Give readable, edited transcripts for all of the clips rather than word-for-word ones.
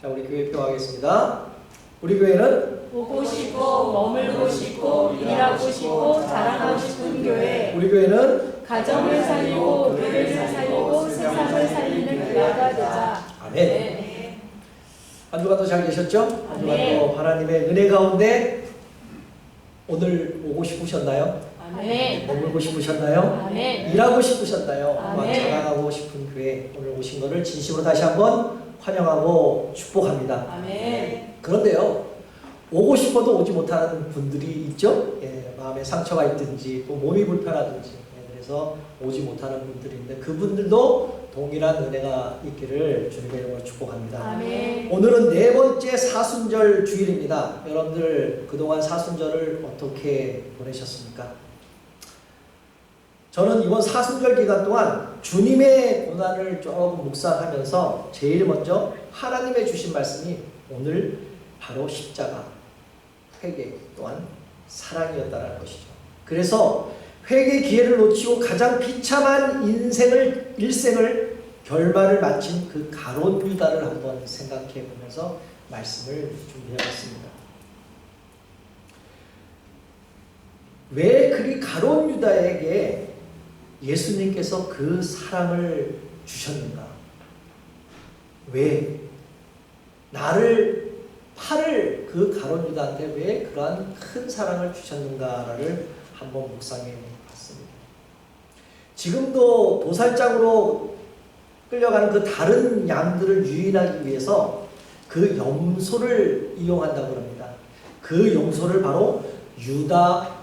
자, 우리 교회표 하겠습니다. 우리 교회는 보고 싶고 머물고 싶고 일하고 싶고 자랑하고 싶은 교회. 우리 교회는 가정을 살리고 교회를 살리고 세상을 살리는 교회가 되자. 아멘. 한 주간도 잘 계셨죠? 한 주간도 아멘. 하나님의 은혜 가운데 오늘 오고 싶으셨나요? 아멘. 머물고 싶으셨나요? 아멘. 일하고 싶으셨나요? 아멘. 자랑하고 싶은 교회 오늘 오신 것을 진심으로 다시 한번 환영하고 축복합니다. 아멘. 그런데요, 오고 싶어도 오지 못하는 분들이 있죠. 마음에 상처가 있든지 또 몸이 불편하든지 그래서 오지 못하는 분들이 있는데 그분들도 동일한 은혜가 있기를 주님의 이름으로 축복합니다. 아멘. 오늘은 네 번째 사순절 주일입니다. 여러분들 그동안 사순절을 어떻게 보내셨습니까? 저는 이번 사순절 기간 동안 주님의 고난을 조금 묵상하면서 제일 먼저 하나님의 주신 말씀이 오늘 바로 십자가, 회개 또한 사랑이었다는 것이죠. 그래서 회개 기회를 놓치고 가장 비참한 일생을 결말을 마친 그 가룟 유다를 한번 생각해 보면서 말씀을 준비해봤습니다. 왜 그리 가룟 유다에게 예수님께서 그 사랑을 주셨는가? 왜 나를 팔을 그 가룟 유다한테 왜 그러한 큰 사랑을 주셨는가를 한번 묵상해 봤습니다. 지금도 도살장으로 끌려가는 그 다른 양들을 유인하기 위해서 그 염소를 이용한다고 합니다. 그 염소를 바로 유다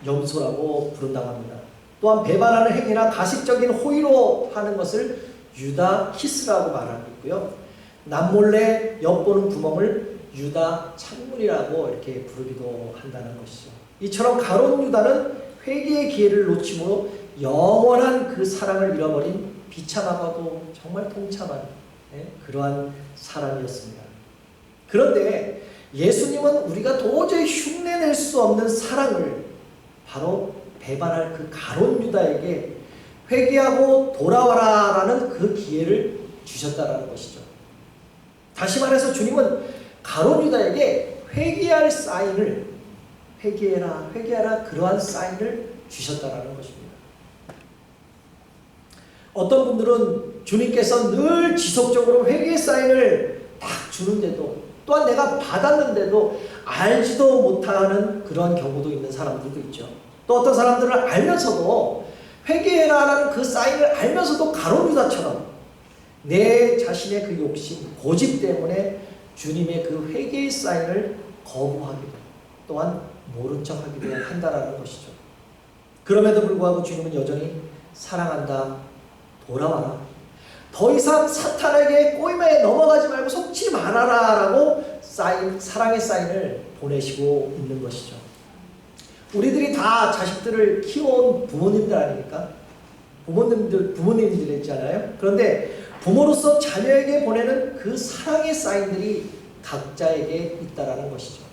염소라고 부른다고 합니다. 또한 배반하는 행위나 가식적인 호의로 하는 것을 유다 히스라고 말하고 있고요. 남몰래 엿보는 구멍을 유다 창문이라고 이렇게 부르기도 한다는 것이죠. 이처럼 가룟 유다는 회개의 기회를 놓침으로 영원한 그 사랑을 잃어버린 비참하고도 정말 통참한 그러한 사람이었습니다. 그런데 예수님은 우리가 도저히 흉내낼 수 없는 사랑을 바로 배반할 그 가룟 유다에게 회개하고 돌아와라라는 그 기회를 주셨다라는 것이죠. 다시 말해서 주님은 가룟 유다에게 회개할 사인을 회개하라 그러한 사인을 주셨다라는 것입니다. 어떤 분들은 주님께서 늘 지속적으로 회개의 사인을 딱 주는데도 또한 내가 받았는데도 알지도 못하는 그런 경우도 있는 사람들도 있죠. 또 어떤 사람들은 알면서도 회개해라라는 그 사인을 알면서도 가룟 유다처럼 내 자신의 그 욕심, 고집 때문에 주님의 그 회개의 사인을 거부하기도 또한 모른 척하기도 한다라는 것이죠. 그럼에도 불구하고 주님은 여전히 사랑한다, 돌아와라, 더 이상 사탄에게 꼬임에 넘어가지 말고 속지 말아라 라고 사랑의 사인을 보내시고 있는 것이죠. 우리들이 다 자식들을 키워온 부모님들 아닙니까? 부모님들 있잖아요. 그런데 부모로서 자녀에게 보내는 그 사랑의 사인들이 각자에게 있다라는 것이죠.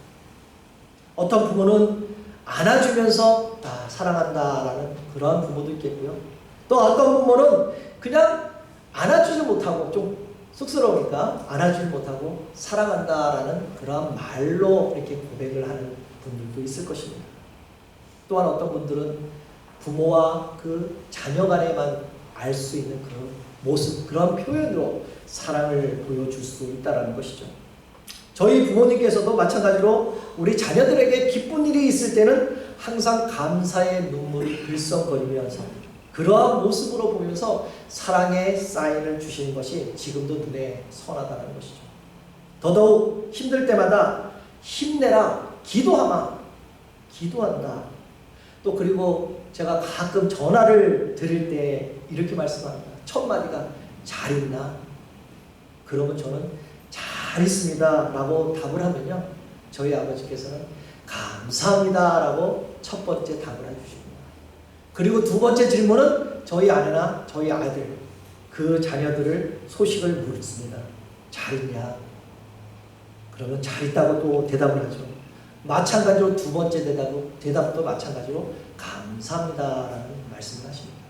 어떤 부모는 안아주면서 사랑한다라는 그러한 부모도 있겠고요. 또 어떤 부모는 그냥 안아주지 못하고 좀 쑥스러우니까 안아주지 못하고 사랑한다라는 그러한 말로 이렇게 고백을 하는 분들도 있을 것입니다. 또한 어떤 분들은 부모와 그 자녀 간에만 알 수 있는 그런 모습, 그런 표현으로 사랑을 보여줄 수 있다는 것이죠. 저희 부모님께서도 마찬가지로 우리 자녀들에게 기쁜 일이 있을 때는 항상 감사의 눈물이 들썩거리면서 그러한 모습으로 보면서 사랑의 사인을 주시는 것이 지금도 눈에 선하다는 것이죠. 더더욱 힘들 때마다 힘내라, 기도하마, 기도한다. 또 그리고 제가 가끔 전화를 드릴 때 이렇게 말씀합니다. 첫 마디가 잘 있나? 그러면 저는 잘 있습니다 라고 답을 하면요, 저희 아버지께서는 감사합니다 라고 첫 번째 답을 해주십니다. 그리고 두 번째 질문은 저희 아내나 저희 아들, 그 자녀들을 소식을 묻습니다. 잘 있냐? 그러면 잘 있다고 또 대답을 하죠. 마찬가지로 두 번째 대답도 마찬가지로 감사합니다라는 말씀을 하십니다.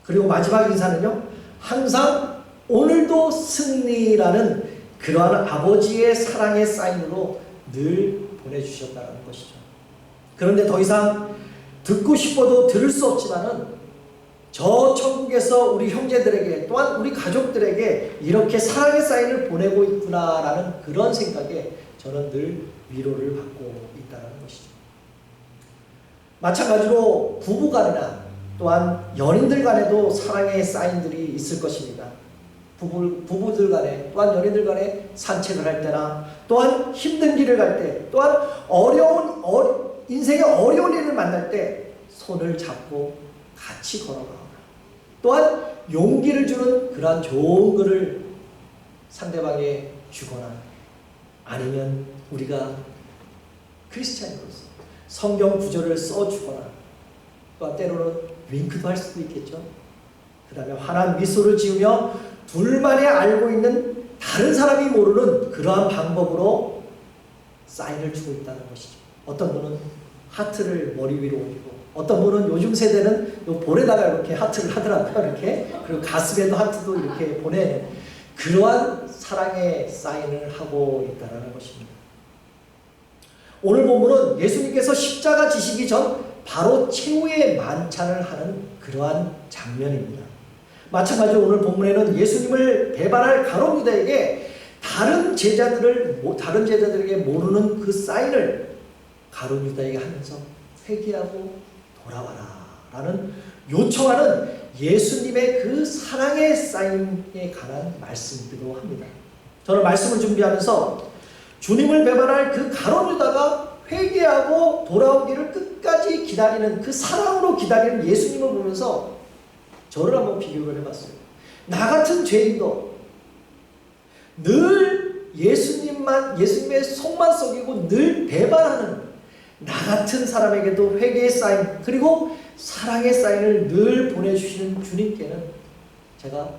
그리고 마지막 인사는요, 항상 오늘도 승리라는 그러한 아버지의 사랑의 사인으로 늘 보내주셨다는 것이죠. 그런데 더 이상 듣고 싶어도 들을 수 없지만은 저 천국에서 우리 형제들에게 또한 우리 가족들에게 이렇게 사랑의 사인을 보내고 있구나라는 그런 생각에 저는 늘 위로를 받고 있다는 것이죠. 마찬가지로 부부간이나 또한 연인들 간에도 사랑의 사인들이 있을 것입니다. 부부들 간에 또한 연인들 간에 산책을 할 때나 또한 힘든 길을 갈 때 또한 인생의 어려운 일을 만날 때 손을 잡고 같이 걸어가거나 또한 용기를 주는 그러한 좋은 글을 상대방에 주거나 아니면 우리가 크리스찬으로서 성경 구절을 써주거나 또한 때로는 윙크도 할 수도 있겠죠. 그 다음에 환한 미소를 지으며 둘만이 알고 있는 다른 사람이 모르는 그러한 방법으로 사인을 주고 있다는 것이죠. 어떤 분은 하트를 머리 위로 올리고 어떤 분은 요즘 세대는 요 볼에다가 이렇게 하트를 하더라고요. 이렇게. 그리고 가슴에도 하트도 이렇게 보내는 그러한 사랑의 사인을 하고 있다는 것입니다. 오늘 본문은 예수님께서 십자가 지시기 전 바로 최후의 만찬을 하는 그러한 장면입니다. 마찬가지로 오늘 본문에는 예수님을 배반할 가룟 유다에게 다른 제자들에게 모르는 그 사인을 가룟 유다에게 하면서 회개하고 돌아와라 라는 요청하는 예수님의 그 사랑의 사인에 관한 말씀이기도 합니다. 저는 말씀을 준비하면서 주님을 배반할 그 가룟 유다가 회개하고 돌아오기를 끝까지 기다리는 그 사랑으로 기다리는 예수님을 보면서 저를 한번 비교를 해봤어요. 나 같은 죄인도 늘 예수님의 속만 썩이고 늘 배반하는 나 같은 사람에게도 회개의 사인 그리고 사랑의 사인을 늘 보내주시는 주님께는 제가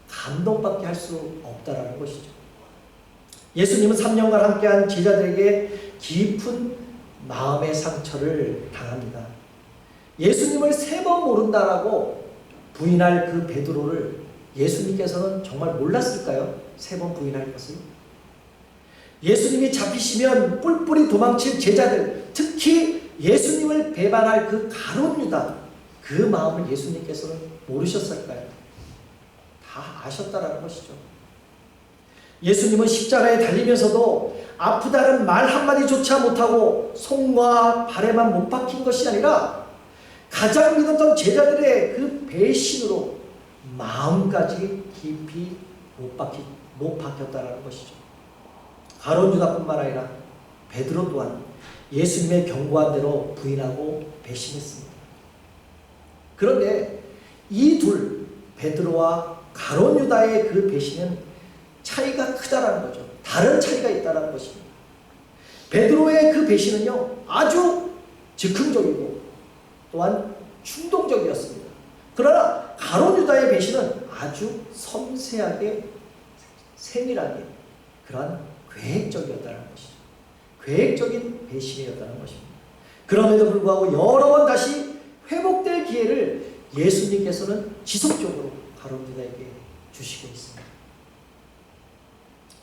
감동밖에 할 수 없다라는 것이죠. 예수님은 3년간 함께한 제자들에게 깊은 마음의 상처를 당합니다. 예수님을 3번 모른다라고 부인할 그 베드로를 예수님께서는 정말 몰랐을까요? 3번 부인할 것을. 예수님이 잡히시면 뿔뿔이 도망칠 제자들, 특히 예수님을 배반할 그 가룟 유다, 그 마음을 예수님께서는 모르셨을까요? 다 아셨다라는 것이죠. 예수님은 십자가에 달리면서도 아프다는 말 한마디조차 못하고 손과 발에만 못 박힌 것이 아니라 가장 믿었던 제자들의 그 배신으로 마음까지 깊이 못 박혔다는 것이죠. 가룟 유다뿐만 아니라 베드로 또한 예수님의 경고한 대로 부인하고 배신했습니다. 그런데 이 둘, 베드로와 가룟 유다의 그 배신은 차이가 크다라는 거죠. 다른 차이가 있다는 것입니다. 베드로의 그 배신은요, 아주 즉흥적이고 또한 충동적이었습니다. 그러나 가룟 유다의 배신은 아주 섬세하게 세밀하게 그러한 계획적이었다는 것이죠. 계획적인 배신이었다는 것입니다. 그럼에도 불구하고 여러 번 다시 회복될 기회를 예수님께서는 지속적으로 가룟 유다에게 주시고 있습니다.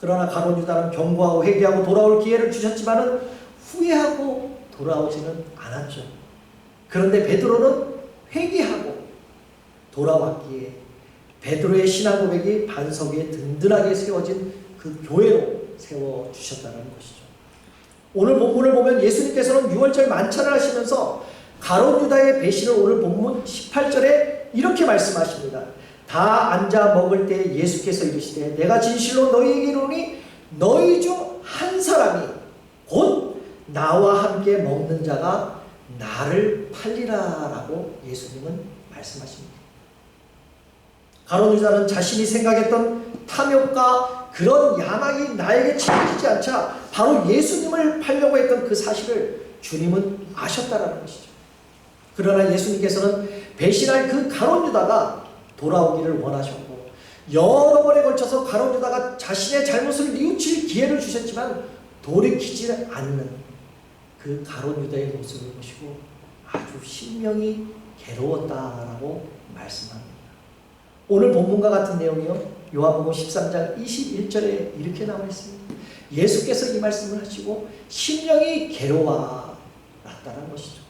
그러나 가룟 유다는 경고하고 회개하고 돌아올 기회를 주셨지만은 후회하고 돌아오지는 않았죠. 그런데 베드로는 회개하고 돌아왔기에 베드로의 신앙 고백이 반석 위에 든든하게 세워진 그 교회로 세워주셨다는 것이죠. 오늘 본문을 보면 예수님께서는 6월절 만찬을 하시면서 가룟 유다의 배신을 오늘 본문 18절에 이렇게 말씀하십니다. 다 앉아 먹을 때 예수께서 이르시되 내가 진실로 너희에게 이르노니 너희 중 한 사람이 곧 나와 함께 먹는 자가 나를 팔리라 라고 예수님은 말씀하십니다. 가룟 유다는 자신이 생각했던 탐욕과 그런 야망이 나에게 치워지지 않자 바로 예수님을 팔려고 했던 그 사실을 주님은 아셨다라는 것이죠. 그러나 예수님께서는 배신할 그 가룟 유다가 돌아오기를 원하셨고 여러 번에 걸쳐서 가룟 유다가 자신의 잘못을 뉘우칠 기회를 주셨지만 돌이키지 않는 그 가룟 유다의 모습을 보시고 아주 심령이 괴로웠다라고 말씀합니다. 오늘 본문과 같은 내용이요. 요한복음 13장 21절에 이렇게 나와 있습니다. 예수께서 이 말씀을 하시고 심령이 괴로워났다는 것이죠.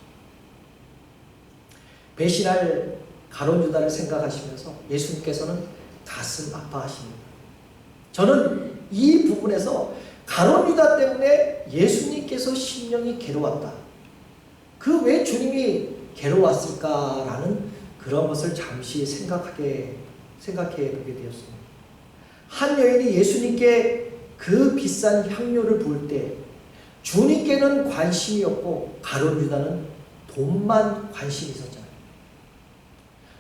배신할 가룟 유다를 생각하시면서 예수님께서는 가슴 아파하십니다. 저는 이 부분에서 가룟 유다 때문에 예수님께서 심령이 괴로웠다. 그 왜 주님이 괴로웠을까라는 그런 것을 잠시 생각해 보게 되었습니다. 한 여인이 예수님께 그 비싼 향료를 부을 때 주님께는 관심이 없고 가룟 유다는 돈만 관심이 있었잖아요.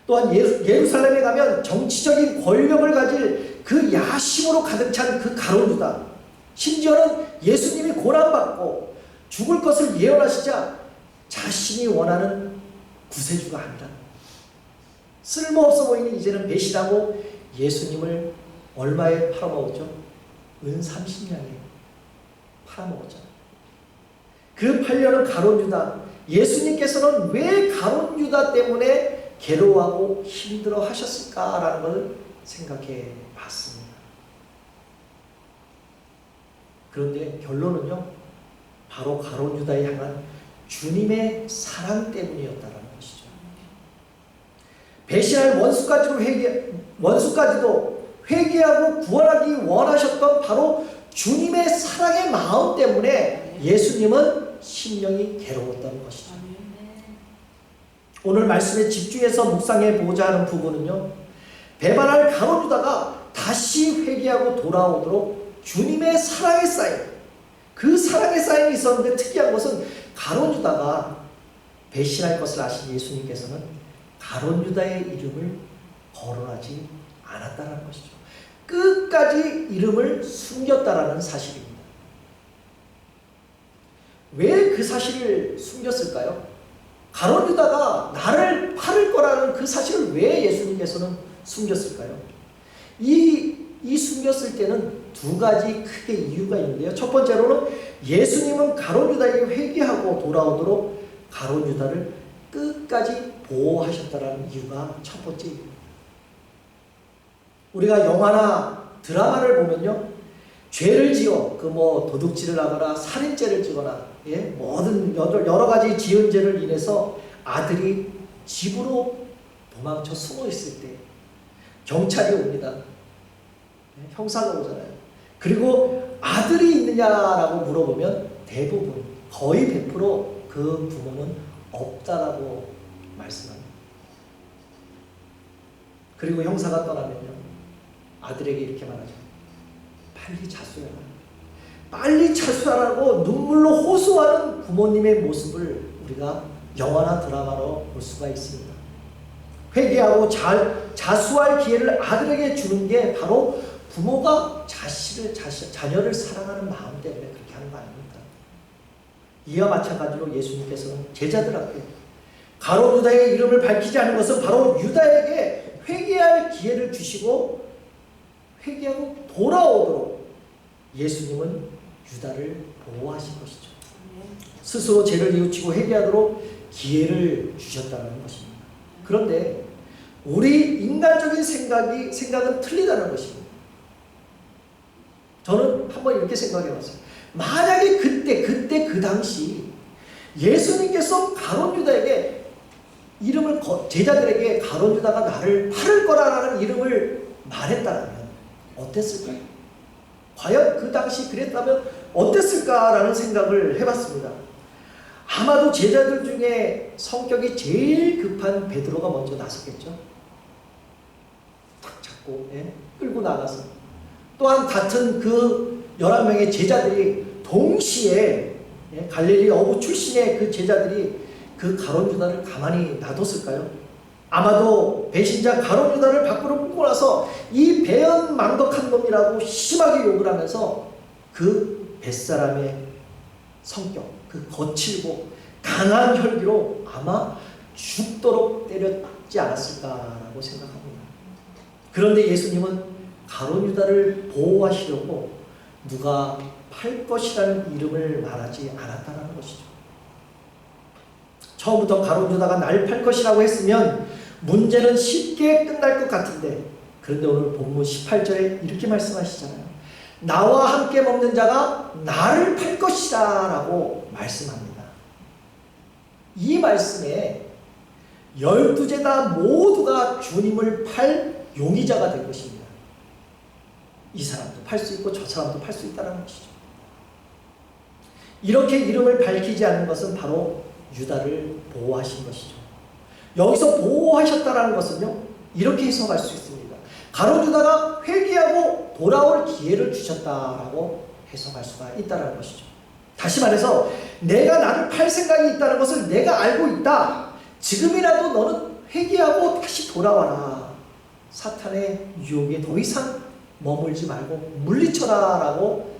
또한 예루살렘에 가면 정치적인 권력을 가질 그 야심으로 가득 찬 그 가룟 유다, 심지어는 예수님이 고난받고 죽을 것을 예언하시자 자신이 원하는 구세주가 아니라 쓸모없어 보이는 이제는 배신하고 예수님을 얼마에 팔아먹었죠? 은 30냥에 팔아먹었잖아요. 그 팔려는 가룟 유다, 예수님께서는 왜 가룟 유다 때문에 괴로워하고 힘들어 하셨을까라는 걸 생각해 봤습니다. 그런데 결론은요, 바로 가룟 유다에 향한 주님의 사랑 때문이었다는 것이죠. 배신할 원수까지도 회개하고 구원하기 원하셨던 바로 주님의 사랑의 마음 때문에 예수님은 심령이 괴로웠던 것이죠. 오늘 말씀에 집중해서 묵상해 보고자 하는 부분은요, 배반할 가룟 유다가 다시 회개하고 돌아오도록 주님의 사랑의 사인, 그 사랑의 사인이 있었는데 특이한 것은 가룟 유다가 배신할 것을 아신 예수님께서는 가룟 유다의 이름을 거론하지 않았다는 것이죠. 끝까지 이름을 숨겼다라는 사실입니다. 왜 그 사실을 숨겼을까요? 가룟 유다가 나를 팔을 거라는 그 사실을 왜 예수님께서는 숨겼을까요? 이 숨겼을 때는 두 가지 크게 이유가 있는데요. 첫 번째로는 예수님은 가룟 유다에게 회개하고 돌아오도록 가룟 유다를 끝까지 보호하셨다는 이유가 첫 번째 이유입니다. 우리가 영화나 드라마를 보면요, 죄를 지어 도둑질을 하거나 살인죄를 지거나 모든 여러 가지 지은 죄를 인해서 아들이 집으로 도망쳐 숨어 있을 때 경찰이 옵니다. 형사가 오잖아요. 그리고 아들이 있느냐라고 물어보면 대부분 거의 100% 그 부모는 없다라고 말씀합니다. 그리고 형사가 떠나면요, 아들에게 이렇게 말하죠. 빨리 자수해라. 빨리 자수하라고 눈물로 호소하는 부모님의 모습을 우리가 영화나 드라마로 볼 수가 있습니다. 회개하고 자수할 기회를 아들에게 주는 게 바로 부모가 자녀를 사랑하는 마음 때문에 그렇게 하는 거 아닙니까? 이와 마찬가지로 예수님께서는 제자들 앞에 가룟 유다의 이름을 밝히지 않은 것은 바로 유다에게 회개할 기회를 주시고 회개하고 돌아오도록 예수님은 유다를 보호하신 것이죠. 스스로 죄를 뉘우치고 회개하도록 기회를 주셨다는 것입니다. 그런데 우리 인간적인 생각은 틀리다는 것입니다. 저는 한번 이렇게 생각해 봤어요. 만약에 그때 그 당시 예수님께서 가룟 유다에게 제자들에게 가룟 유다가 나를 팔을 거라라는 이름을 말했다면 어땠을까요? 과연 그 당시 그랬다면 어땠을까라는 생각을 해봤습니다. 아마도 제자들 중에 성격이 제일 급한 베드로가 먼저 나섰겠죠. 딱 잡고 끌고 나가서, 또한 같은 그 11명의 제자들이 동시에 갈릴리 어부 출신의 그 제자들이 그 가룟 유다를 가만히 놔뒀을까요? 아마도 배신자 가룟 유다를 밖으로 끌고 나서 이 배은망덕한 놈이라고 심하게 욕을 하면서 그 뱃사람의 성격, 그 거칠고 강한 혈기로 아마 죽도록 때렸지 않았을까라고 생각합니다. 그런데 예수님은 가룟 유다를 보호하시려고 누가 팔 것이라는 이름을 말하지 않았다는 것이죠. 처음부터 가룟 유다가 날 팔 것이라고 했으면 문제는 쉽게 끝날 것 같은데, 그런데 오늘 본문 18절에 이렇게 말씀하시잖아요. 나와 함께 먹는 자가 나를 팔 것이다 라고 말씀합니다. 이 말씀에 12제자 모두가 주님을 팔 용의자가 될 것입니다. 이 사람도 팔 수 있고 저 사람도 팔 수 있다는 것이죠. 이렇게 이름을 밝히지 않는 것은 바로 유다를 보호하신 것이죠. 여기서 보호하셨다는 것은요, 이렇게 해석할 수 있습니다. 가룟 유다가 회개하고 돌아올 기회를 주셨다라고 해석할 수가 있다는 것이죠. 다시 말해서 내가 나를 팔 생각이 있다는 것을 내가 알고 있다. 지금이라도 너는 회개하고 다시 돌아와라. 사탄의 유혹에 더 이상 머물지 말고 물리쳐라 라고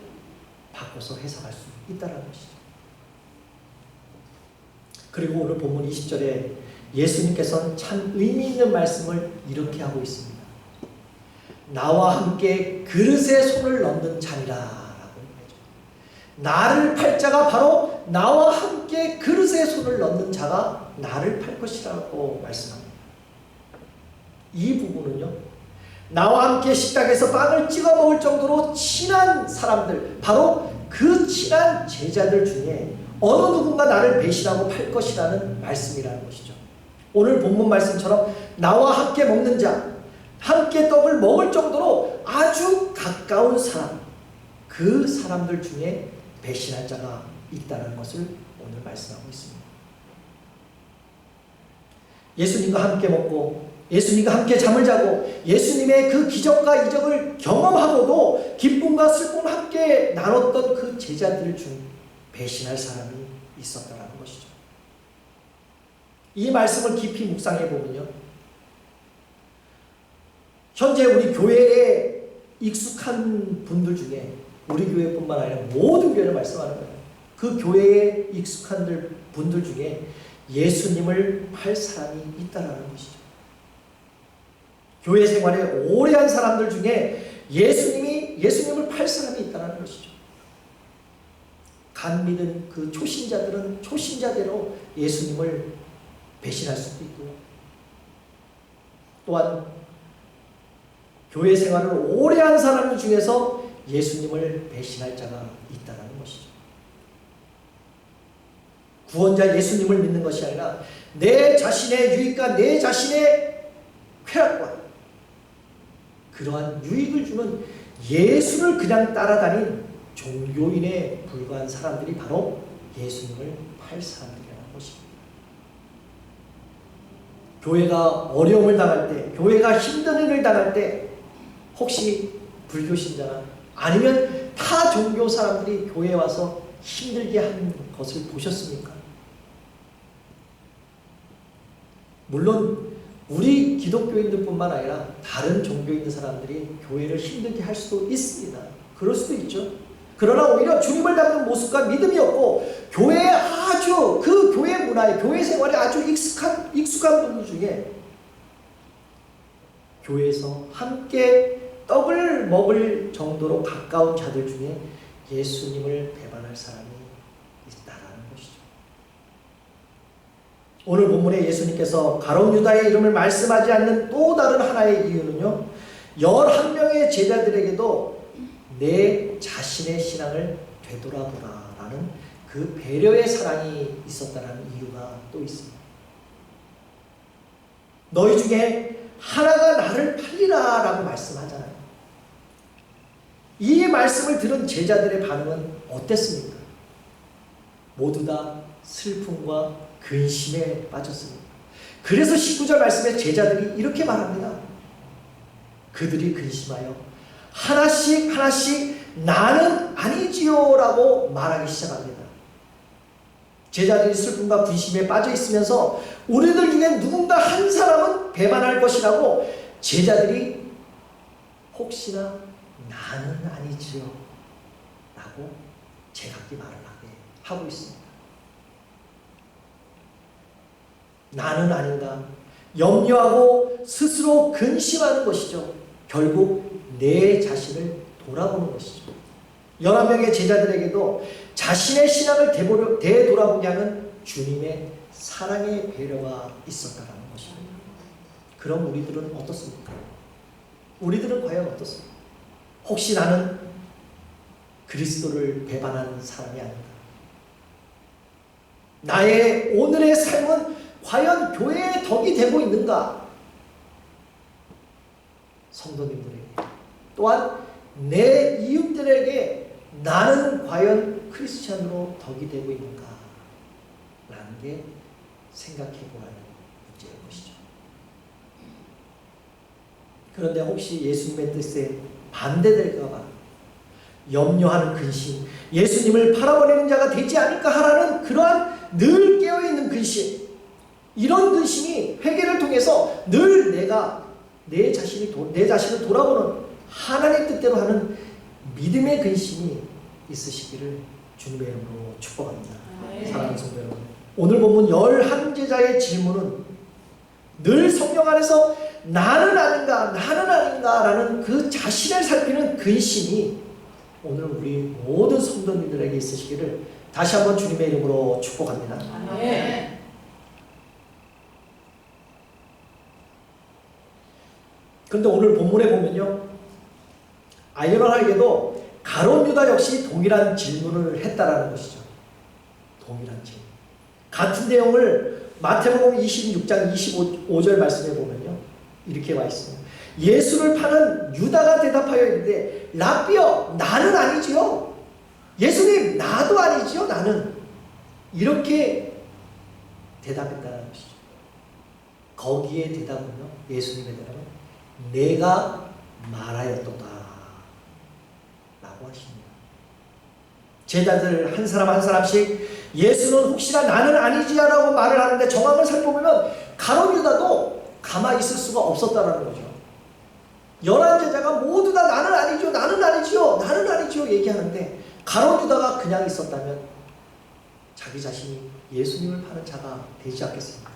바꿔서 해석할 수 있다는 것이죠. 그리고 오늘 본문 20절에 예수님께서는 참 의미 있는 말씀을 이렇게 하고 있습니다. 나와 함께 그릇에 손을 넣는 자니라 라고 했죠. 나를 팔 자가 바로 나와 함께 그릇에 손을 넣는 자가 나를 팔 것이라고 말씀합니다. 이 부분은요, 나와 함께 식탁에서 빵을 찍어 먹을 정도로 친한 사람들, 바로 그 친한 제자들 중에 어느 누군가 나를 배신하고 팔 것이라는 말씀이라는 것이죠. 오늘 본문 말씀처럼 나와 함께 먹는 자, 함께 떡을 먹을 정도로 아주 가까운 사람, 그 사람들 중에 배신할 자가 있다는 것을 오늘 말씀하고 있습니다. 예수님과 함께 먹고 예수님과 함께 잠을 자고 예수님의 그 기적과 이적을 경험하고도 기쁨과 슬픔을 함께 나눴던 그 제자들 중 배신할 사람이 있었다는 것이죠. 이 말씀을 깊이 묵상해 보면요, 현재 우리 교회에 익숙한 분들 중에, 우리 교회뿐만 아니라 모든 교회를 말씀하는 거예요. 그 교회에 익숙한 분들 중에 예수님을 팔 사람이 있다는 것이죠. 교회 생활에 오래 한 사람들 중에 예수님을 팔 사람이 있다는 것이죠. 간 믿은 그 초신자들은 초신자대로 예수님을 배신할 수도 있고요. 또한 교회 생활을 오래 한 사람 중에서 예수님을 배신할 자가 있다는 것이죠. 구원자 예수님을 믿는 것이 아니라 내 자신의 유익과 내 자신의 쾌락과 그러한 유익을 주는 예수를 그냥 따라다닌 종교인에 불과한 사람들이 바로 예수님을 팔 사람들이라는 것입니다. 교회가 어려움을 당할 때, 교회가 힘든 일을 당할 때, 혹시 불교 신자나 아니면 타 종교 사람들이 교회에 와서 힘들게 하는 것을 보셨습니까? 물론 우리 기독교인들뿐만 아니라 다른 종교에 있는 사람들이 교회를 힘들게 할 수도 있습니다. 그럴 수도 있죠. 그러나 오히려 주님을 닮는 모습과 믿음이 없고 교회에 아주 그 교회 문화에, 교회 생활에 아주 익숙한 분들 중에 교회에서 함께 떡을 먹을 정도로 가까운 자들 중에 예수님을 배반할 사람이 있다라는 것이죠. 오늘 본문에 예수님께서 가룟 유다의 이름을 말씀하지 않는 또 다른 하나의 이유는요, 11명의 제자들에게도 내 자신의 신앙을 되돌아보라 라는 그 배려의 사랑이 있었다는 이유가 또 있습니다. 너희 중에 하나가 나를 팔리라 라고 말씀하잖아요. 이 말씀을 들은 제자들의 반응은 어땠습니까? 모두 다 슬픔과 근심에 빠졌습니다. 그래서 19절 말씀에 제자들이 이렇게 말합니다. 그들이 근심하여 하나씩 나는 아니지요 라고 말하기 시작합니다. 제자들이 슬픔과 근심에 빠져 있으면서 우리들 중에 누군가 한 사람은 배반할 것이라고 제자들이 혹시나 나는 아니지요 라고 제각기 말을 하고 있습니다. 나는 아닌가 염려하고 스스로 근심하는 것이죠. 결국 내 자신을 돌아보는 것이죠. 11명의 제자들에게도 자신의 신앙을 되돌아보게 하는 주님의 사랑의 배려가 있었다는 것입니다. 그럼 우리들은 어떻습니까? 우리들은 과연 어떻습니까? 혹시 나는 그리스도를 배반하는 사람이 아닌가? 나의 오늘의 삶은 과연 교회의 덕이 되고 있는가? 성도님들에게 또한 내 이웃들에게 나는 과연 크리스찬으로 덕이 되고 있는가? 라는 게 생각해 보라는 문제인 것이죠. 그런데 혹시 예수님의 뜻에 반대될까 봐 염려하는 근심, 예수님을 팔아버리는 자가 되지 않을까 하라는 그러한 늘 깨어있는 근심, 이런 근심이 회개를 통해서 늘 내 자신을 돌아보는 하나님의 뜻대로 하는 믿음의 근심이 있으시기를 주님의 이름으로 축복합니다. 사랑하는 성도 여러분, 오늘 본문 11제자의 질문은 늘 성령 안에서 나는 아닌가 라는 그 자신을 살피는 근심이 오늘 우리 모든 성도님들에게 있으시기를 다시 한번 주님의 이름으로 축복합니다. 아멘. 그런데 오늘 본문에 보면요, 아이러니하게도 가룟 유다 역시 동일한 질문을 했다라는 것이죠. 동일한 질문. 같은 내용을 마태복음 26장 25절 말씀에 보면요, 이렇게 와 있습니다. 예수를 파는 유다가 대답하여 이르되 라삐여 나는 아니지요. 예수님 나도 아니지요. 나는. 이렇게 대답했다는 것이죠. 거기에 대답은요, 예수님의 대답은 내가 말하였도다 라고 하십니다. 제자들 한 사람 한 사람씩 예수는 혹시나 나는 아니지야 라고 말을 하는데 정황을 살펴보면 가룟 유다도 가만히 있을 수가 없었다는 거죠. 11제자가 모두 다 나는 아니죠, 나는 아니지요, 나는 아니지요 얘기하는데 가룟 유다가 그냥 있었다면 자기 자신이 예수님을 파는 자가 되지 않겠습니까?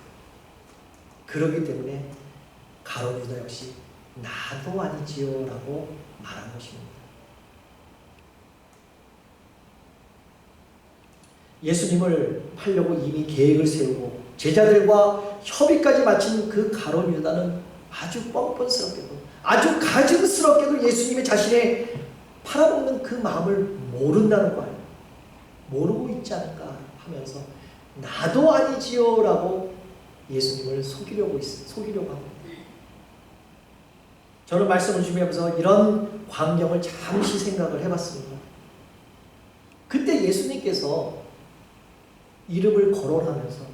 그렇기 때문에 가룟 유다 역시 나도 아니지요 라고 말한 것입니다. 예수님을 팔려고 이미 계획을 세우고 제자들과 협의까지 마친 그 가룟 유다는 아주 뻔뻔스럽게도 아주 가증스럽게도 예수님의 자신의 팔아먹는 그 마음을 모른다는 거 아니에요. 모르고 있지 않을까 하면서 나도 아니지요 라고 예수님을 속이려고 합니다. 저는 말씀을 준비하면서 이런 광경을 잠시 생각을 해봤습니다. 그때 예수님께서 이름을 거론하면서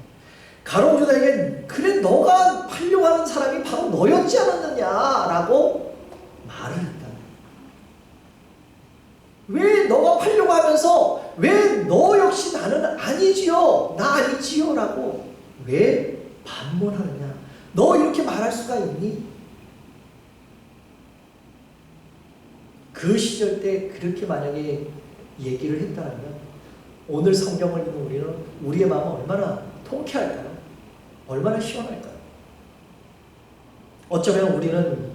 가룟 유다에게 그래 너가 팔려고 하는 사람이 바로 너였지 않았느냐라고 말을 했다. 왜 너가 팔려고 하면서 왜 너 역시 나는 아니지요, 나 아니지요 라고 왜 반문하느냐, 너 이렇게 말할 수가 있니? 그 시절 때 그렇게 만약에 얘기를 했다면 오늘 성경을 읽는 우리는 우리의 마음은 얼마나 통쾌할까요? 얼마나 시원할까요? 어쩌면 우리는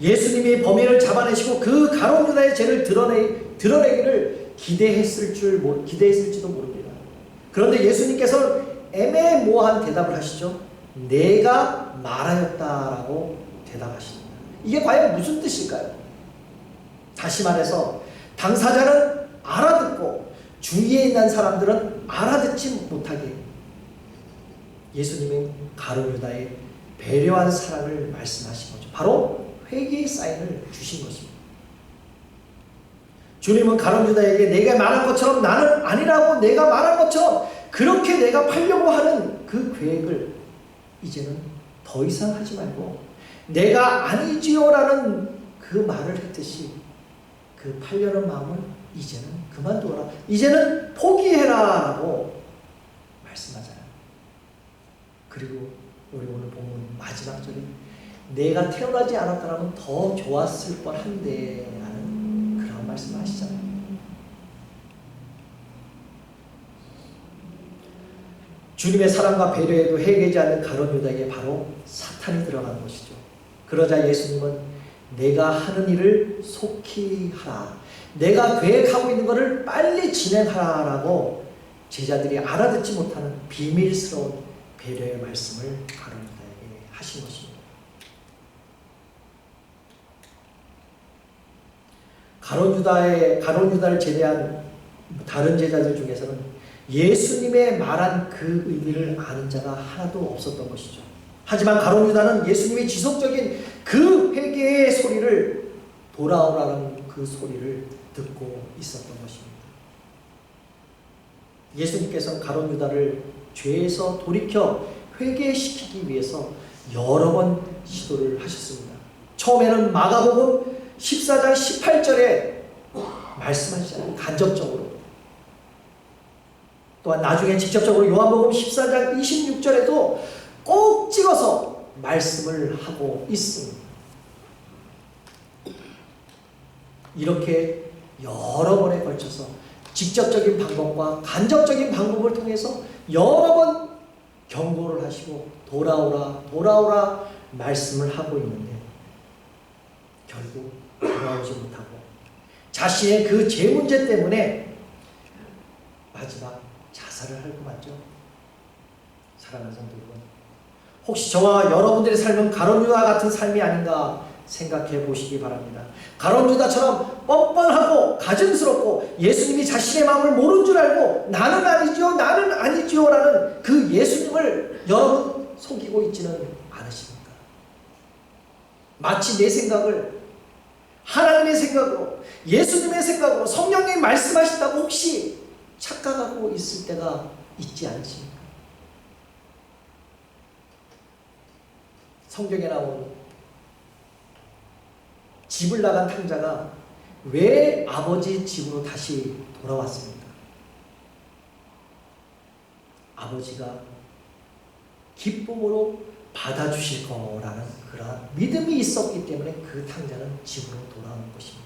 예수님이 범인을 잡아내시고 그 가룟 유다의 죄를 드러내기를 기대했을지도 모릅니다. 그런데 예수님께서 애매모호한 대답을 하시죠. 내가 말하였다라고 대답하십니다. 이게 과연 무슨 뜻일까요? 다시 말해서 당사자는 알아듣고 주위에 있는 사람들은 알아듣지 못하게 예수님은 가룟 유다의 배려한 사랑을 말씀하신 거죠. 바로 회개의 사인을 주신 것입니다. 주님은 가룟 유다에게 내가 말한 것처럼 나는 아니라고 내가 말한 것처럼 그렇게 내가 팔려고 하는 그 계획을 이제는 더 이상 하지 말고 내가 아니지요라는 그 말을 했듯이 그 팔려는 마음을 이제는 그만두어라, 이제는 포기해라 라고 말씀하잖아요. 그리고 우리 오늘 본문 마지막 절에 내가 태어나지 않았더라면 더 좋았을 뻔한데 라는 그런 말씀을 하시잖아요. 주님의 사랑과 배려에도 해결되지 않는 가룟 유다에게 바로 사탄이 들어간 것이죠. 그러자 예수님은 내가 하는 일을 속히 하라, 내가 계획하고 있는 것을 빨리 진행하라 라고 제자들이 알아듣지 못하는 비밀스러운 배려의 말씀을 가룟 유다에게 하신 것입니다. 가룟 유다를 제외한 다른 제자들 중에서는 예수님의 말한 그 의미를 아는 자가 하나도 없었던 것이죠. 하지만 가룟 유다는 예수님의 지속적인 그 회개의 소리를, 돌아오라는 그 소리를 듣고 있었던 것입니다. 예수님께서는 가룟 유다를 죄에서 돌이켜 회개시키기 위해서 여러 번 시도를 하셨습니다. 처음에는 마가복음 14장 18절에 말씀하시잖아요. 간접적으로. 또한 나중에 직접적으로 요한복음 14장 26절에도 꼭 찍어서 말씀을 하고 있습니다. 이렇게 여러 번에 걸쳐서 직접적인 방법과 간접적인 방법을 통해서 여러 번 경고를 하시고 돌아오라 돌아오라 말씀을 하고 있는데 결국 돌아오지 못하고 자신의 그 죄 문제 때문에 마지막 자살을 하고 말죠. 사랑하는 성도 여러분, 혹시 저와 여러분들의 삶은 가룟 유다 같은 삶이 아닌가 생각해 보시기 바랍니다. 가룟 유다처럼 뻔뻔하고 가증스럽고 예수님이 자신의 마음을 모른 줄 알고 나는 아니죠 나는 아니죠 라는 그 예수님을 여러분 속이고 있지는 않으십니까? 마치 내 생각을 하나님의 생각으로, 예수님의 생각으로, 성령님이 말씀하신다고 혹시 착각하고 있을 때가 있지 않습니까? 성경에 나온 집을 나간 탕자가 왜 아버지 집으로 다시 돌아왔습니까? 아버지가 기쁨으로 받아주실 거라는 그러한 믿음이 있었기 때문에 그 탕자는 집으로 돌아오는 것입니다.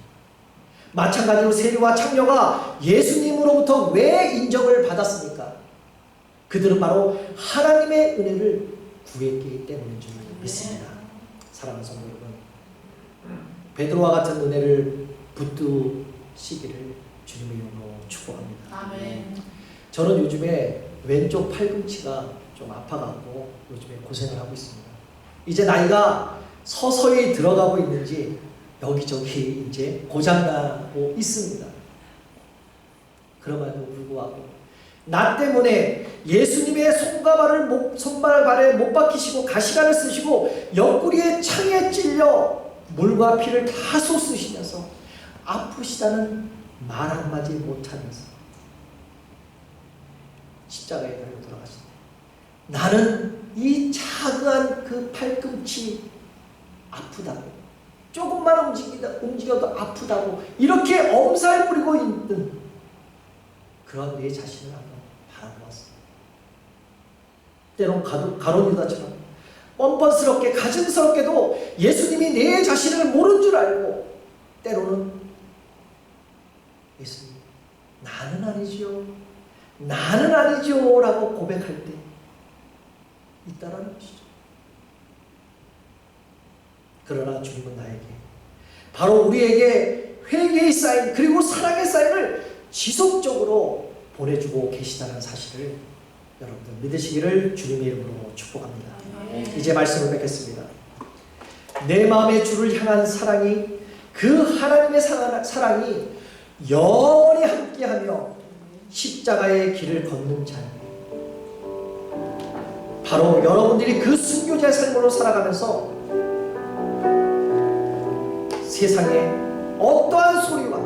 마찬가지로 세리와 창녀가 예수님으로부터 왜 인정을 받았습니까? 그들은 바로 하나님의 은혜를 구했기 때문인 줄 믿습니다. 사랑하는 성도 여러분, 베드로와 같은 은혜를 붙드시기를 주님의 이름으로 축복합니다. 아멘. 저는 요즘에 왼쪽 팔꿈치가 좀 아파갖고 요즘에 고생을 하고 있습니다. 이제 나이가 서서히 들어가고 있는지 여기저기 이제 고장나고 있습니다. 그럼에도 불구하고 나 때문에 예수님의 손발에 못 박히시고 가시관을 쓰시고 옆구리에 창에 찔려 물과 피를 다 쏟으시면서 아프시다는 말 한마디 못하면서 십자가에 달려 돌아가신 때 나는 이 작은 그 팔꿈치 아프다고, 조금만 움직여도 아프다고 이렇게 엄살 부리고 있는 그런 내 자신을 한번 바라보았습니다. 때론 가룟 유다처럼 뻔뻔스럽게 가증스럽게도 예수님이 내 자신을 모른 줄 알고 때로는 예수님 나는 아니죠 나는 아니죠 라고 고백할 때 있다라는 것이죠. 그러나 주님은 나에게 바로 우리에게 회개의 사인 그리고 사랑의 사인을 지속적으로 보내주고 계시다는 사실을 여러분들 믿으시기를 주님의 이름으로 축복합니다. 이제 말씀을 맺겠습니다. 내 마음의 주를 향한 사랑이, 그 하나님의 사랑이 영원히 함께하며 십자가의 길을 걷는 자예요. 바로 여러분들이 그 순교자의 삶으로 살아가면서 세상의 어떠한 소리와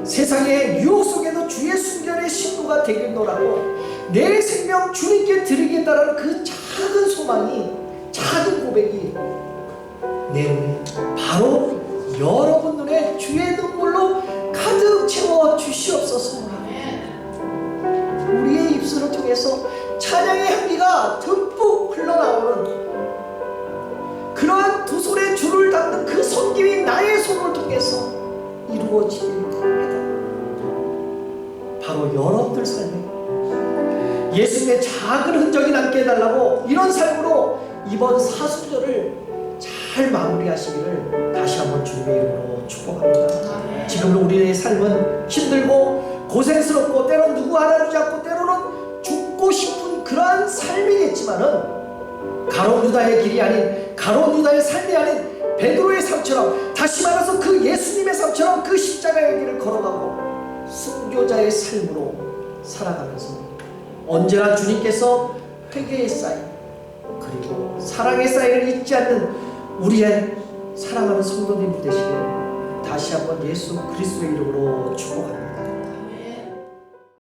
세상의 유혹 속에도 주의 순결의 신부가 되겠노라고 내 생명 주님께 드리겠다라는 그 작은 소망이, 작은 고백이 내 눈에 바로 여러분 눈에 주의 눈물로 가득 채워 주시옵소서. 우리의 입술을 통해서 찬양의 향기가 듬뿍 흘러나오는 그러한 두 손에 줄을 닿는 그 손길이 나의 손을 통해서 이루어지길 해달라. 바로 여러분들 삶에 예수님의 작은 흔적이 남게 해달라고 이런 삶으로 이번 사순절을 잘 마무리하시기를 다시 한번 주님의 이름으로 축복합니다. 지금도 우리의 삶은 힘들고 고생스럽고 때로는 누구 알아주지 않고 때로는 죽고 싶은 그러한 삶이겠지만은 가룟 유다의 길이 아닌, 가룟 유다의 삶이 아닌 베드로의 삶처럼 다시 말해서 그 예수님의 삶처럼 그 십자가의 길을 걸어가고 순교자의 삶으로 살아가면서 언제나 주님께서 회개의 사인 그리고 사랑의 사인을 잊지 않는 우리의 사랑하는 성도님들 되시기를 다시 한번 예수 그리스도의 이름으로 축복합니다.